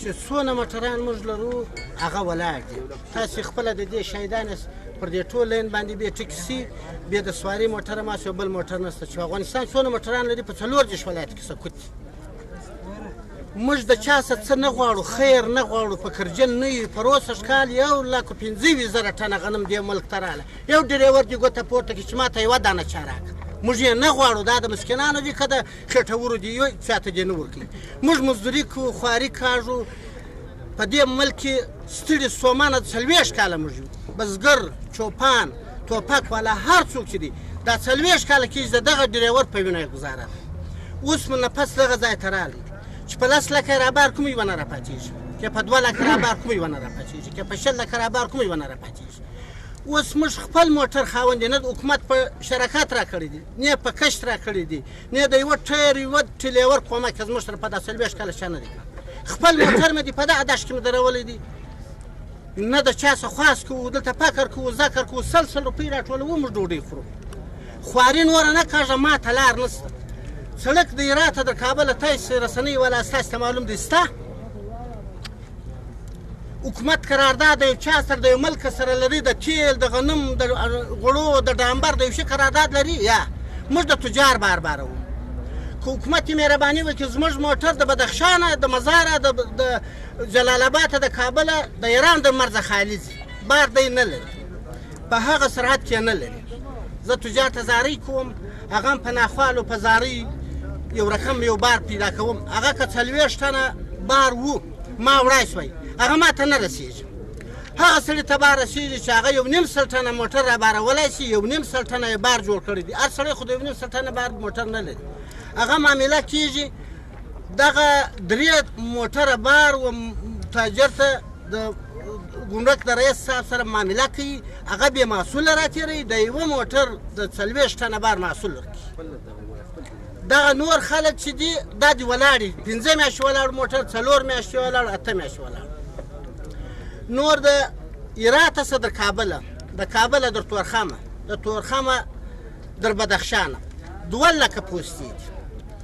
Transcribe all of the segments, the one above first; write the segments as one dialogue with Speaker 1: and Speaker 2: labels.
Speaker 1: چې څونه موټران موږ لرو هغه ولاړ دي. تاسې خپله د دې شهیدان پر دې ټول لین باندې بیا ټکسي بیا د سواري موټر ماس یو بل موټر نشته چې افغانستان څونه موټران لري په 40 ولایت کې سکوت دي. موږ د چا څه څه نه غواړو، خیر نه غواړو، فکرجن نه یو. په روسش کال 1,25,000 ټنه غنم دې ملک ته راغله. یو ډریور دې ګوته پورته کړي چې ما ته یوه دانه چا راکړه. موږ یې نه غواړو، دا د مسکینانو دي که د خېټورو دي، یو چاته دې نه ورکوي. موږ مزدوري کوو، خواري کاږو. په دې ملک کې ستړي ستومانه 40 کاله موږ یو. بزګر، چوپان، توپک والا هر څوک چې دی دا 40 کاله کېږي د دغه ډریور په وینه یې ګزاره ده. اوس مو نفس دغه ځای ته راغلی چې په 10 لکه رابار کوم یوه نه راپاتېږي، که په 2 لکه رابار کوم یوه نه راپاتېږي، که په 60 لکه رابار کوم یوه نه راپاتېږي. اوس موږ خپل موټر خاوند نه د حکومت په شراکت راکړی دي، نه په کشت راکړی دي، نه د یوه ټایر یوه ټیلیور کومک زموږ سره په دا 40 کاله چا نه دی کړی. خپل موټر مې دي په دغه دشت کې مې درولی دي، نه د چا څه خواست کوو، دلته فکر کوو، ذکر کوو، 100 روپۍ راټولوو، موږ ډوډۍ خورو. خواري نوره نه کاږه، ما ته لار نشته. سړک د هراته د کابله تاسې رسنۍ والا ستاسې ته معلوم دی سته. حکومت قرارداد د یو چا سره د یو ملک سره لري، د تیل، د غنم، د غوړو، د ډامبر د یو شي قرارداد لري، یا موږ د تجار بار وو. که حکومت یې مهرباني وکړي زموږ موټر د بدخشانه، د مزاره، د جلال آباد، د کابله، د ایران د مرزه خالي ځي، بار دی نه لري، په هغه سرحد کې نه لري. زه تجار ته زارۍ کوم، هغه هم په ناخوالو په زارۍ یو رقم یو بار پیدا کوم. هغه که 40 ټنه بار وو ما وړای شوی، هغه ما ته نه رسېږي. هغه سړي ته بار رسېږي چې هغه 1.5 ټنه موټر رابارولی شي، 1.5 ټنه یې بار جوړ کړی دی. هر سړی خو د 1.5 ټنه بار موټر نه لري. هغه معامله کېږي دغه 3 موټره بار و تاجر ته د ګمرک د رئیس صاحب سره معامله کوي، هغه بې محصوله راتېروي، د یوه موټر د 40 ټنه بار محصول ورکوي. دغه نور خلک چې دي دا دي ولاړ دي، 5 میاشتې ولاړ موټر، 4 میاشتې ولاړ، 8 میاشتې ولاړ. نور د هراته څخه در کابله، د کابله در تورخمه، د تورخمه در بدخشانه 2 لکه پوستې دي.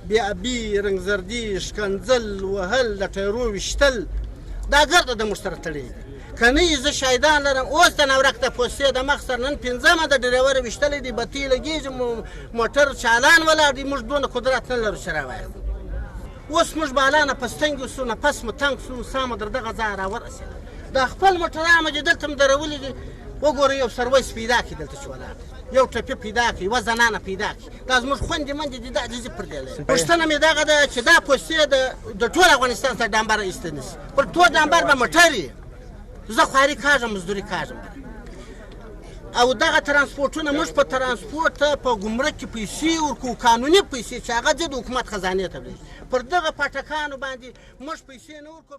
Speaker 1: بې ابي، رنګزردي، شکنځل، وهل، د ټایرو ویشتل، دا ګرده د موږ سره تړلي دي. که نه یې زه شهیدان لرم، اوس د نورک د پوستې د مخ سره نن 5مه د ډریور ویشتلی دي، بتۍ لګېږي، موټر چالان ولاړ دي. موږ دونه قدرت نه لرو چې راوایځو. اوس موږ بالا نه په ستنګو سو، نفس مو تنګ سو، ساه مو در دغه ځایه راورسېده. دا خپل موټران مې چې دلته مې درولي دي، وګورئ یو سرویس پیدا کړي دلته چې ولاړ دی، یو ټپي پیدا کړي، یوه زنانه پیدا کړي. دا زموږ خویندې مندې دي، دا عجیزي پر دې لري. پوښتنه مې دغه ده چې دا پوستې د ټول افغانستان څخه ډامبر ایسته نشي، پر ټول ډامبر به موټر یې. زه خواري کاږم، مزدوري کاږم. او دغه ترانسپورټونه موږ په ترانسپورټ ته په ګمرک کې پیسې ورکوو، قانوني پیسې چې هغه ځي د حکومت خزانې ته ځي. پر دغه پاټکانو باندې موږ پیسې نه ورکوو.